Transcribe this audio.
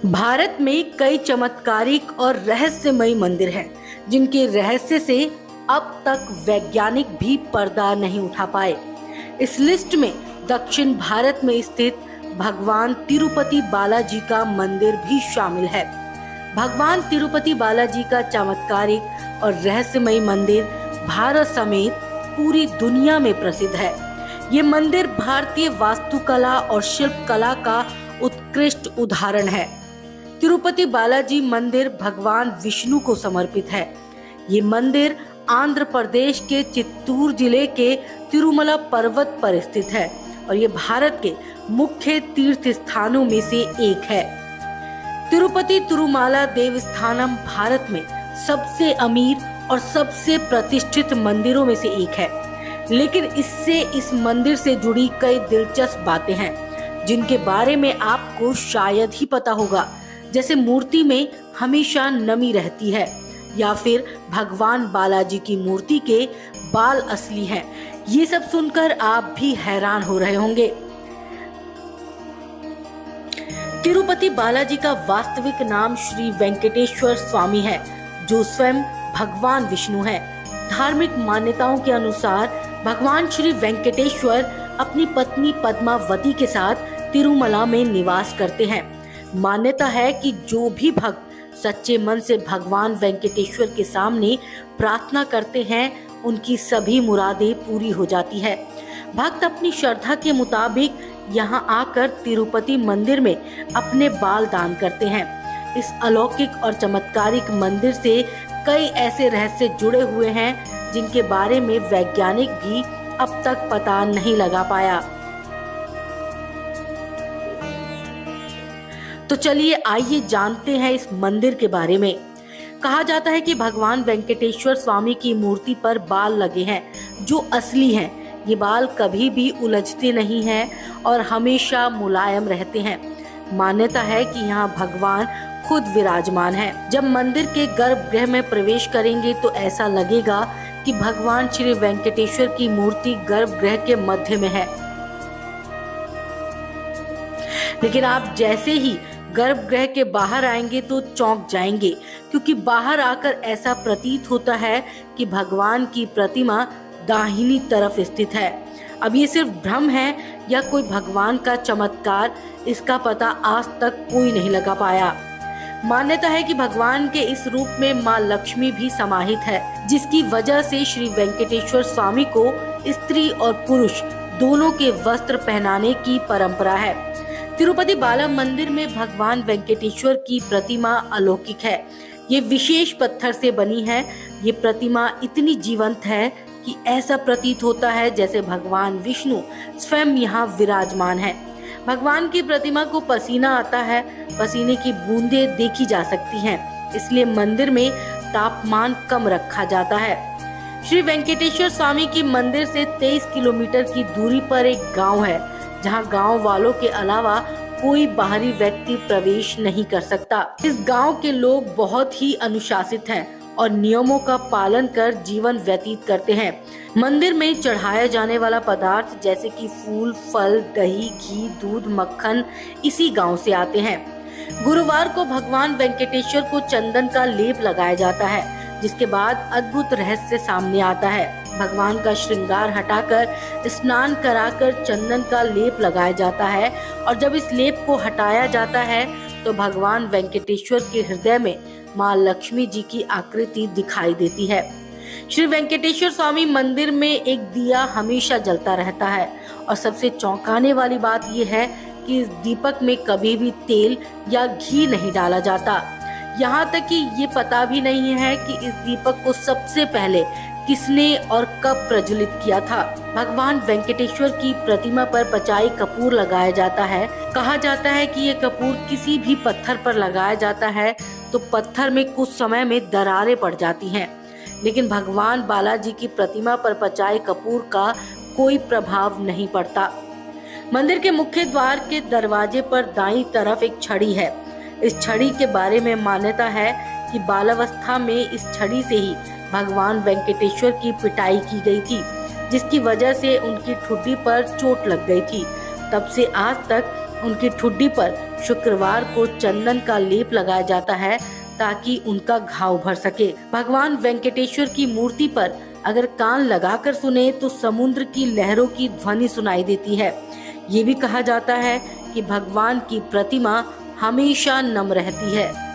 भारत में कई चमत्कारिक और रहस्यमयी मंदिर हैं, जिनके रहस्य से अब तक वैज्ञानिक भी पर्दा नहीं उठा पाए। इस लिस्ट में दक्षिण भारत में स्थित भगवान तिरुपति बालाजी का मंदिर भी शामिल है। भगवान तिरुपति बालाजी का चमत्कारिक और रहस्यमयी मंदिर भारत समेत पूरी दुनिया में प्रसिद्ध है। ये मंदिर भारतीय वास्तुकला और शिल्पकला का उत्कृष्ट उदाहरण है। तिरुपति बालाजी मंदिर भगवान विष्णु को समर्पित है। ये मंदिर आंध्र प्रदेश के चित्तूर जिले के तिरुमला पर्वत पर स्थित है और ये भारत के मुख्य तीर्थ स्थानों में से एक है। तिरुपति तिरुमाला देवस्थानम भारत में सबसे अमीर और सबसे प्रतिष्ठित मंदिरों में से एक है, लेकिन इस मंदिर से जुड़ी कई दिलचस्प बातें हैं जिनके बारे में आपको शायद ही पता होगा, जैसे मूर्ति में हमेशा नमी रहती है या फिर भगवान बालाजी की मूर्ति के बाल असली हैं। ये सब सुनकर आप भी हैरान हो रहे होंगे। तिरुपति बालाजी का वास्तविक नाम श्री वेंकटेश्वर स्वामी है, जो स्वयं भगवान विष्णु है। धार्मिक मान्यताओं के अनुसार भगवान श्री वेंकटेश्वर अपनी पत्नी पद्मावती के साथ तिरुमला में निवास करते हैं। मान्यता है कि जो भी भक्त सच्चे मन से भगवान वेंकटेश्वर के सामने प्रार्थना करते हैं, उनकी सभी मुरादें पूरी हो जाती है। भक्त अपनी श्रद्धा के मुताबिक यहाँ आकर तिरुपति मंदिर में अपने बाल दान करते हैं। इस अलौकिक और चमत्कारिक मंदिर से कई ऐसे रहस्य जुड़े हुए हैं जिनके बारे में वैज्ञानिक भी अब तक पता नहीं लगा पाया। तो चलिए आइए जानते हैं इस मंदिर के बारे में। कहा जाता है कि भगवान वेंकटेश्वर स्वामी की मूर्ति पर बाल लगे हैं जो असली हैं। ये बाल कभी भी उलझते नहीं हैं और हमेशा मुलायम रहते हैं। मान्यता है कि यहाँ भगवान खुद विराजमान हैं। जब मंदिर के गर्भगृह में प्रवेश करेंगे तो ऐसा लगेगा कि भगवान श्री वेंकटेश्वर की मूर्ति गर्भगृह के मध्य में है, लेकिन आप जैसे ही गर्भगृह के बाहर आएंगे तो चौंक जाएंगे, क्योंकि बाहर आकर ऐसा प्रतीत होता है कि भगवान की प्रतिमा दाहिनी तरफ स्थित है। अब ये सिर्फ भ्रम है या कोई भगवान का चमत्कार, इसका पता आज तक कोई नहीं लगा पाया। मान्यता है कि भगवान के इस रूप में माँ लक्ष्मी भी समाहित है, जिसकी वजह से श्री वेंकटेश्वर स्वामी को स्त्री और पुरुष दोनों के वस्त्र पहनाने की परंपरा है। तिरुपति बाला मंदिर में भगवान वेंकटेश्वर की प्रतिमा अलौकिक है। ये विशेष पत्थर से बनी है। ये प्रतिमा इतनी जीवंत है कि ऐसा प्रतीत होता है जैसे भगवान विष्णु स्वयं यहाँ विराजमान है। भगवान की प्रतिमा को पसीना आता है, पसीने की बूंदें देखी जा सकती हैं, इसलिए मंदिर में तापमान कम रखा जाता है। श्री वेंकटेश्वर स्वामी की मंदिर से 23 किलोमीटर की दूरी पर एक गांव है, जहां गांव वालों के अलावा कोई बाहरी व्यक्ति प्रवेश नहीं कर सकता। इस गांव के लोग बहुत ही अनुशासित हैं और नियमों का पालन कर जीवन व्यतीत करते हैं। मंदिर में चढ़ाया जाने वाला पदार्थ जैसे कि फूल, फल, दही, घी, दूध, मक्खन इसी गांव से आते हैं। गुरुवार को भगवान वेंकटेश्वर को चंदन का लेप लगाया जाता है, जिसके बाद अद्भुत रहस्य सामने आता है। भगवान का श्रृंगार हटाकर स्नान कराकर चंदन का लेप लगाया जाता है और जब इस लेप को हटाया जाता है तो भगवान वेंकटेश्वर के हृदय में माँ लक्ष्मी जी की आकृति दिखाई देती है। श्री वेंकटेश्वर स्वामी मंदिर में एक दिया हमेशा जलता रहता है और सबसे चौंकाने वाली बात यह है कि इस दीपक में कभी भी तेल या घी नहीं डाला जाता। यहाँ तक कि ये पता भी नहीं है कि इस दीपक को सबसे पहले किसने और कब प्रज्वलित किया था। भगवान वेंकटेश्वर की प्रतिमा पर पचाई कपूर लगाया जाता है। कहा जाता है कि ये कपूर किसी भी पत्थर पर लगाया जाता है तो पत्थर में कुछ समय में दरारें पड़ जाती हैं, लेकिन भगवान बालाजी की प्रतिमा पर पचाई कपूर का कोई प्रभाव नहीं पड़ता। मंदिर के मुख्य द्वार के दरवाजे पर दाईं तरफ एक छड़ी है। इस छड़ी के बारे में मान्यता है कि बालावस्था में इस छड़ी से ही भगवान वेंकटेश्वर की पिटाई की गई थी, जिसकी वजह से उनकी ठुड्डी पर चोट लग गई थी। तब से आज तक उनकी ठुड्डी पर शुक्रवार को चंदन का लेप लगाया जाता है ताकि उनका घाव भर सके। भगवान वेंकटेश्वर की मूर्ति पर अगर कान लगाकर सुने तो समुद्र की लहरों की ध्वनि सुनाई देती है। ये भी कहा जाता है कि भगवान की प्रतिमा हमेशा नम रहती है।